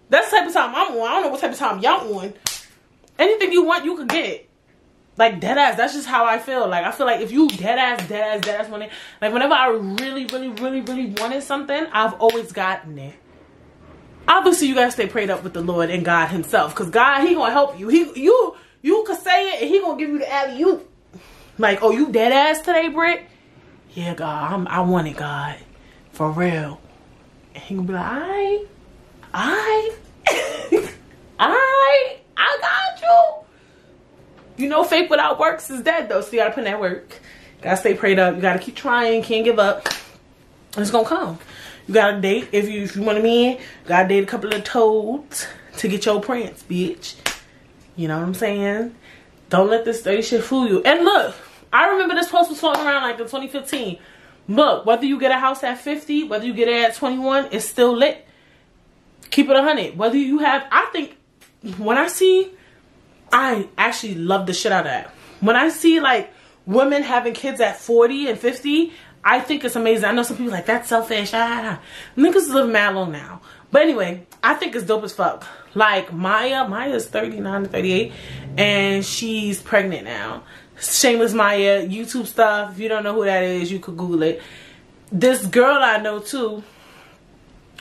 That's the type of time I'm on. I don't know what type of time y'all on. Anything you want, you can get. Like, dead ass. That's just how I feel. Like, I feel like if you dead ass wanted, like, whenever I really wanted something, I've always gotten it. Obviously, you gotta stay prayed up with the Lord and God himself. Because God, he gonna help you. You could say it and he gonna give you the alley-oop. Like, oh, you dead ass today, Britt? Yeah, God, I want it, God. For real. And he gonna be like, I got you. You know, faith without works is dead, though. So you gotta put in that work. Gotta stay prayed up. You gotta keep trying. Can't give up. It's gonna come. You gotta date. If you want to mean, gotta date a couple of toads to get your prince, bitch. You know what I'm saying? Don't let this dirty shit fool you. And look, I remember this post was floating around like in 2015. Look, whether you get a house at 50, whether you get it at 21, it's still lit. Keep it 100. Whether you have, I think, when I actually love the shit out of that. When I see like women having kids at 40 and 50, I think it's amazing. I know some people like, that's selfish. Niggas live mad long now. But anyway, I think it's dope as fuck. Like Maya's 39 to 38 and she's pregnant now. Shameless Maya, YouTube stuff. If you don't know who that is, you could Google it. This girl I know too,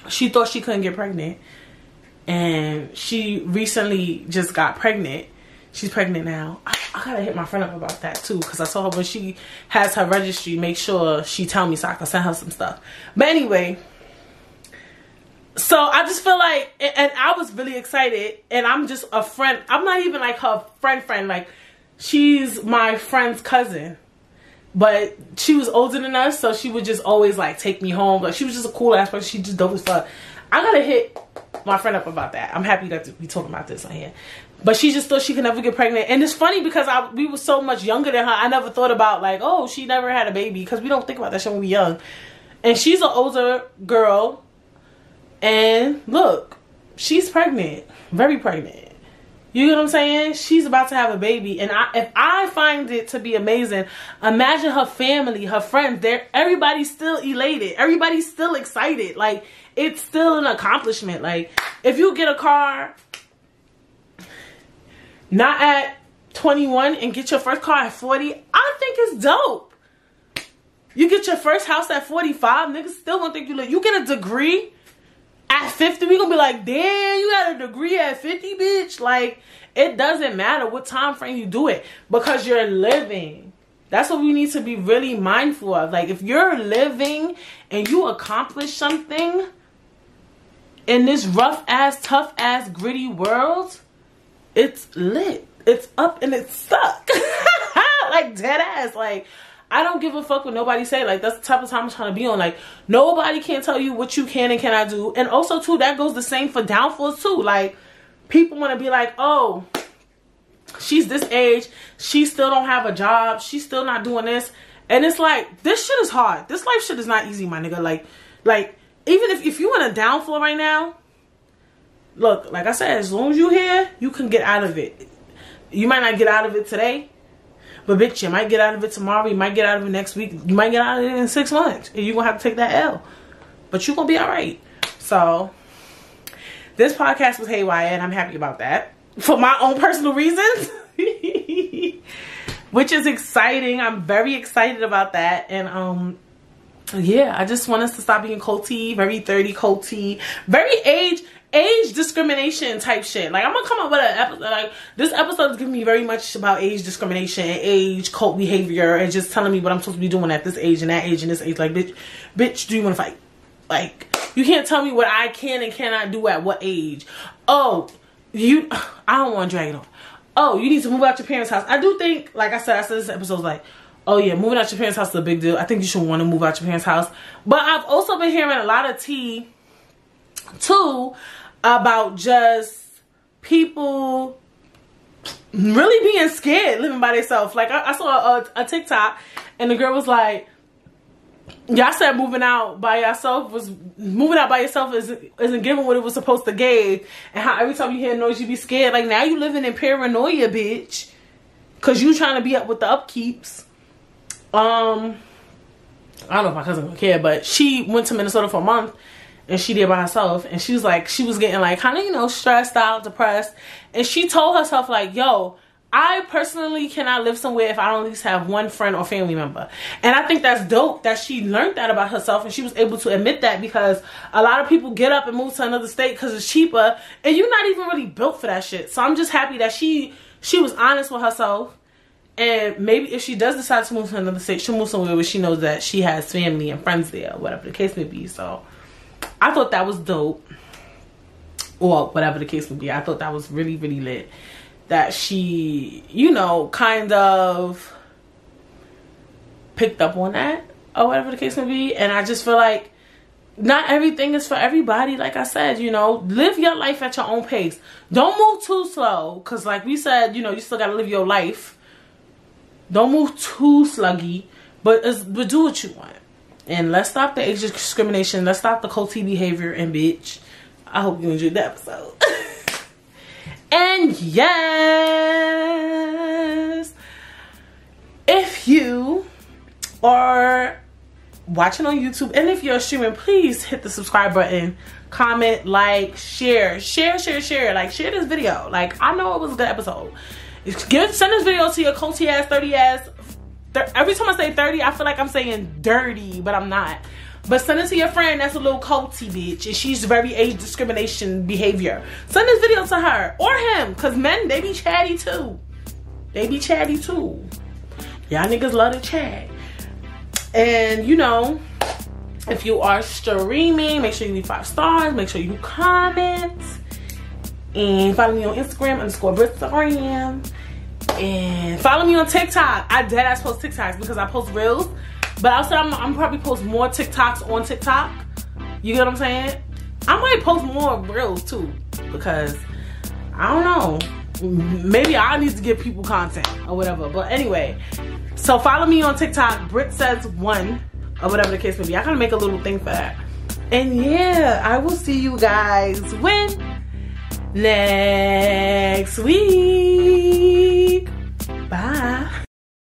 she thought she couldn't get pregnant. And she recently just got pregnant. She's pregnant now. I gotta hit my friend up about that too, because I saw her when she has her registry, make sure she tell me so I can send her some stuff. But anyway, so I just feel like, and I was really excited, and I'm just a friend. I'm not even like her friend. Like, she's my friend's cousin, but she was older than us, so she would just always like take me home. Like, she was just a cool ass person. She just dope as fuck. I gotta hit my friend up about that. I'm happy that we talking about this on here. But she just thought she could never get pregnant. And it's funny because we were so much younger than her. I never thought about like, oh, she never had a baby. Because we don't think about that shit when we're young. And she's an older girl. And look, she's pregnant. Very pregnant. You know what I'm saying? She's about to have a baby. And if I find it to be amazing, imagine her family, her friends. Everybody's still elated. Everybody's still excited. Like, it's still an accomplishment. Like, if you get a car not at 21 and get your first car at 40, I think it's dope. You get your first house at 45, niggas still gonna think you lit. You get a degree at 50, we gonna be like, damn, you got a degree at 50, bitch. Like, it doesn't matter what time frame you do it, because you're living. That's what we need to be really mindful of. Like, if you're living and you accomplish something in this rough ass, tough ass, gritty world, it's lit. It's up and it's stuck. Like, dead ass. Like, I don't give a fuck what nobody say. Like, that's the type of time I'm trying to be on. Like, nobody can tell you what you can and cannot do. And also, too, that goes the same for downfalls, too. Like, people want to be like, oh, she's this age. She still don't have a job. She's still not doing this. And it's like, this shit is hard. This life shit is not easy, my nigga. Like even if you in a downfall right now, look, like I said, as long as you here, you can get out of it. You might not get out of it today, but bitch, you might get out of it tomorrow. You might get out of it next week. You might get out of it in 6 months. And you're going to have to take that L. But you're going to be all right. So, this podcast was haywire, and I'm happy about that. For my own personal reasons. Which is exciting. I'm very excited about that. And, yeah, I just want us to stop being culty. Very 30 culty. Very age discrimination type shit. Like, I'm gonna come up with an episode. Like, this episode is giving me very much about age discrimination and age cult behavior, and just telling me what I'm supposed to be doing at this age and that age and this age. Like, bitch, do you want to fight? Like, you can't tell me what I can and cannot do at what age. Oh, I don't want to drag it on. Oh, you need to move out your parents' house. I do think, like I said this episode's like, oh yeah, moving out your parents' house is a big deal. I think you should want to move out your parents' house. But I've also been hearing a lot of tea too about just people really being scared living by themselves. Like, I saw a TikTok and the girl was like, y'all said moving out by yourself isn't giving what it was supposed to give, and how every time you hear noise you be scared. Like, now you living in paranoia, bitch, because you trying to be up with the upkeeps. I don't know if my cousin would care, but she went to Minnesota for a month. And she did by herself. And she was like, she was getting like kind of, you know, stressed out, depressed. And she told herself like, yo, I personally cannot live somewhere if I don't at least have one friend or family member. And I think that's dope that she learned that about herself and she was able to admit that, because a lot of people get up and move to another state because it's cheaper and you're not even really built for that shit. So I'm just happy that she was honest with herself, and maybe if she does decide to move to another state, she'll move somewhere where she knows that she has family and friends there, whatever the case may be. So I thought that was dope, or whatever the case may be. I thought that was really, really lit. That she, you know, kind of picked up on that, or whatever the case may be. And I just feel like not everything is for everybody. Like I said, you know, live your life at your own pace. Don't move too slow, because like we said, you know, you still got to live your life. Don't move too sluggy, but do what you want. And let's stop the age discrimination. Let's stop the culty behavior. And bitch, I hope you enjoyed the episode. And yes, if you are watching on YouTube and if you're streaming, please hit the subscribe button, comment, like, share. Like, share this video. Like, I know it was a good episode. Send this video to your culty ass, 30 ass. Every time I say 30, I feel like I'm saying dirty, but I'm not. But send it to your friend that's a little culty bitch and she's very age discrimination behavior. Send this video to her or him, because men, they be chatty too. They be chatty too. Y'all niggas love to chat. And you know, if you are streaming, make sure you leave 5 stars. Make sure you comment. And follow me on Instagram _Britstagram. And follow me on TikTok. I deadass post TikToks because I post reels. But also, I'm probably post more TikToks on TikTok. You get what I'm saying? I might post more reels too, because I don't know. Maybe I need to give people content or whatever. But anyway, so follow me on TikTok, Brit Says One, or whatever the case may be. I gotta make a little thing for that. And yeah, I will see you guys when next week. Bye.